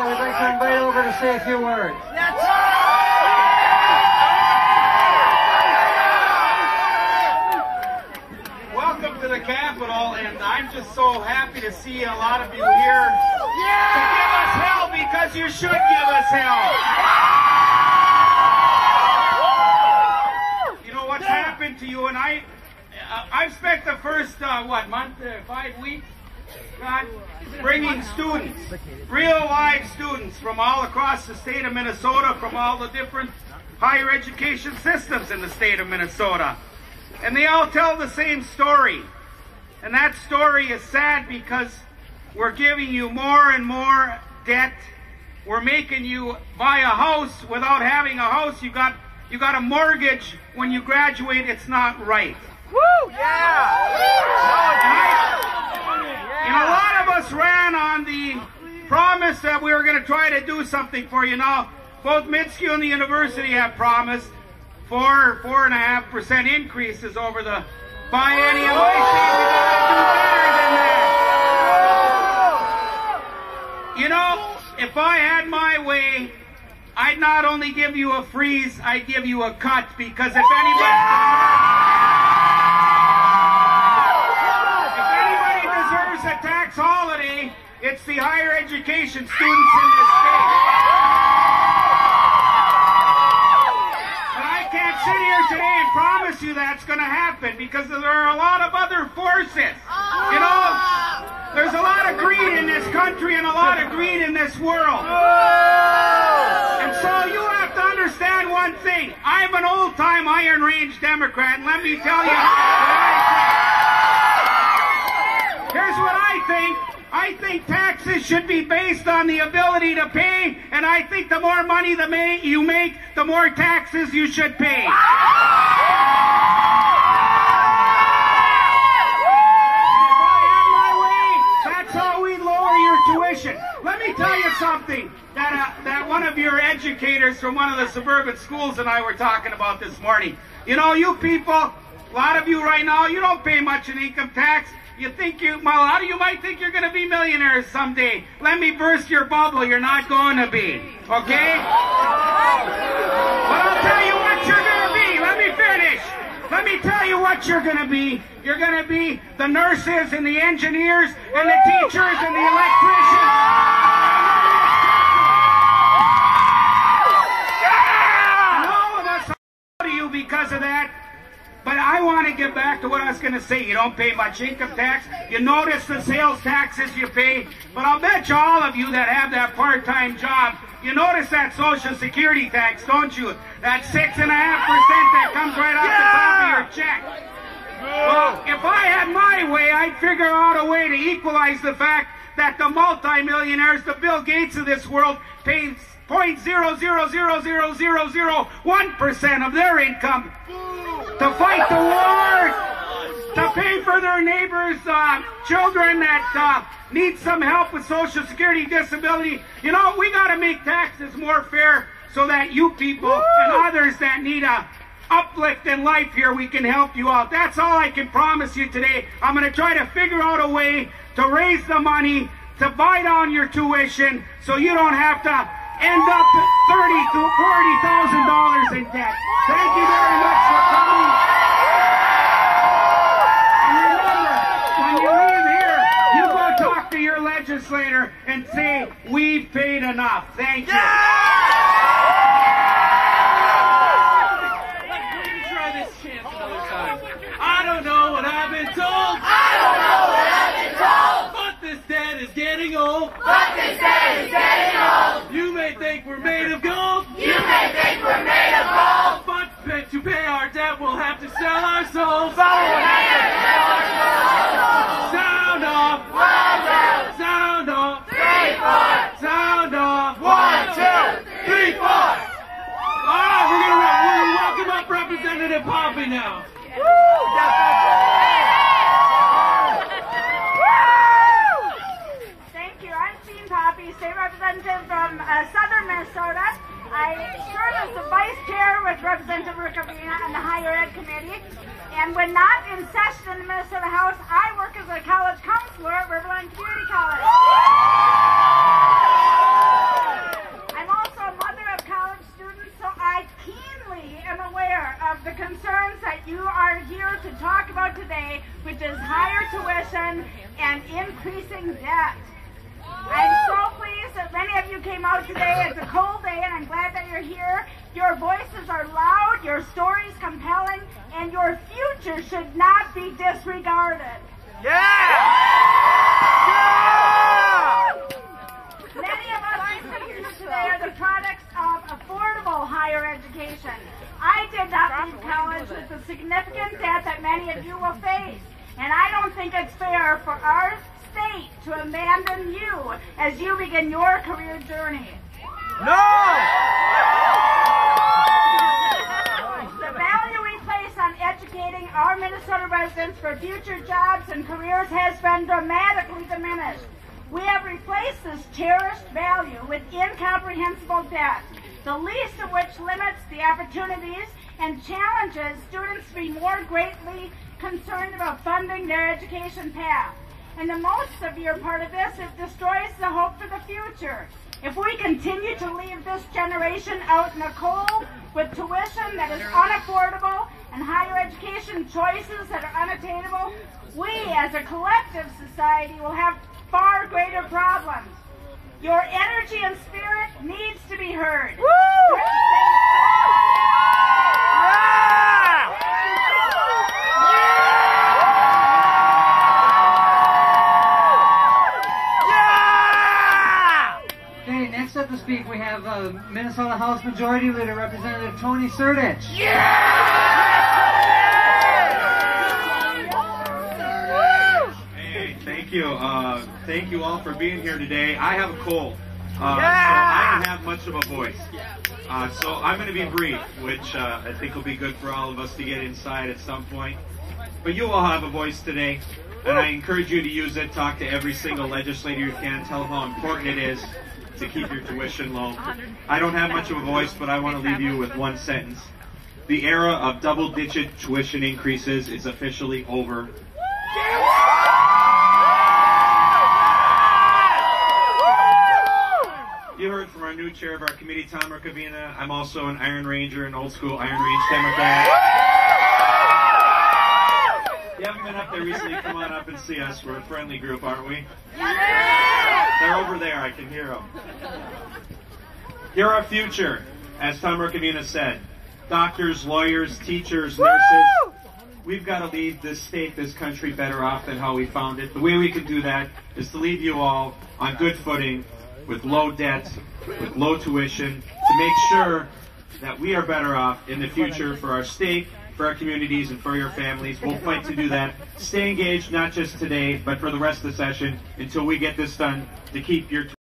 we'd like to invite over to say a few words. Welcome to the Capitol, and I'm just so happy to see a lot of you here to give us hell, because you should give us hell. You know what's happened to you, and I've spent the first, 5 weeks, bringing students, real live students from all across the state of Minnesota, from all the different higher education systems in the state of Minnesota. And they all tell the same story. And that story is sad because we're giving you more and more debt. We're making you buy a house without having a house. You got a mortgage when you graduate. It's not right. Woo! Yeah! And a lot of us ran on the promise that we were going to try to do something for you. Now, both MSCSA and the university have promised 4.5% increases over the biennium. I think we gotta do better than that. You know, if I had my way, I'd not only give you a freeze, I'd give you a cut, because if anybody deserves a tax holiday, it's the higher education students in this state. Sit here today and promise you that's going to happen, because there are a lot of other forces. You know, there's a lot of greed in this country and a lot of greed in this world. And so you have to understand one thing. I'm an old-time Iron Range Democrat, and let me tell you what I think. Here's what I think. I think taxes should be based on the ability to pay, and I think the more money you make, the more taxes you should pay. If I had my way, that's how we lower your tuition. Let me tell you something that one of your educators from one of the suburban schools and I were talking about this morning. You know, you people, a lot of you right now, you don't pay much in income tax. You think a lot of you might think you're going to be millionaires someday. Let me burst your bubble. You're not going to be. Okay? But I'll tell you what you're going to be. Let me finish. Let me tell you what you're going to be. You're going to be the nurses and the engineers and the teachers and the electricians. And all of us are proud of you because of that. But I want to get back to what I was going to say. You don't pay much income tax. You notice the sales taxes you pay. But I'll bet you all of you that have that part-time job, you notice that Social Security tax, don't you? That 6.5% that comes right off the top of your check. Well, if I had my way, I'd figure out a way to equalize the fact that the multimillionaires, the Bill Gates of this world, pay 0.0000001% of their income to fight the war, to pay for their neighbors' children that need some help with Social Security, disability. You know, we got to make taxes more fair so that you people and others that need a uplift in life here, we can help you out. That's all I can promise you today. I'm going to try to figure out a way to raise the money to buy down your tuition so you don't have to end up at $30,000 to $40,000 in debt. Thank you very much for coming. And remember, when you leave here, you go talk to your legislator and say, we've paid enough. Thank you. Try this chance another time. I don't know what I've been told. I don't know what I've been told. But this debt is getting old. But this debt is getting old. You may think we're made of gold. You may think we're made of gold. But to pay our debt, we'll have to sell our souls. Sound off. 1, 2. Sound off. 3, 4. Sound off. 1, 2, 3, 4. All right, we're gonna welcome up Representative Poppy now. Thank you. I'm Jean Poppy, state representative from southern Minnesota. I serve as the vice chair with Representative Rickovina on the Higher Ed Committee. And when not in session in the Minnesota House, I work as a college counselor at Riverland Community College. came out today. It's a cold day, and I'm glad that you're here. Your voices are loud, your stories compelling, and your future should not be disregarded. Many of us listening here today are the products of affordable higher education. I did not leave college with the significant debt that many of you will face, and I don't think it's fair for our state to abandon you as you begin your career journey. The value we place on educating our Minnesota residents for future jobs and careers has been dramatically diminished. We have replaced this cherished value with incomprehensible debt, the least of which limits the opportunities and challenges students to be more greatly concerned about funding their education path. And the most severe part of this, it destroys the hope for the future. If we continue to leave this generation out in the cold with tuition that is unaffordable and higher education choices that are unattainable, we as a collective society will have far greater problems. Your energy and spirit needs to be heard. Okay, next up to speak, we have Minnesota House Majority Leader Representative Tony Surdich. Hey, thank you. Thank you all for being here today. I have a cold, so I don't have much of a voice. So I'm going to be brief, which I think will be good for all of us to get inside at some point. But you all have a voice today, and I encourage you to use it. Talk to every single legislator you can. Tell them how important it is to keep your tuition low. I don't have much of a voice, but I want to leave you with one sentence. The era of double-digit tuition increases is officially over. You heard from our new chair of our committee, Tom Ricavina. I'm also an Iron Ranger, an old-school Iron Range Democrat. If you haven't been up there recently, come on up and see us. We're a friendly group, aren't we? They're over there. I can hear them. You're our future, as Tom Ricavina said. Doctors, lawyers, teachers, nurses. We've got to leave this state, this country better off than how we found it. The way we can do that is to leave you all on good footing, with low debt, with low tuition, to make sure that we are better off in the future for our state, for our communities, and for your families. We'll fight to do that. Stay engaged, not just today, but for the rest of the session until we get this done to keep your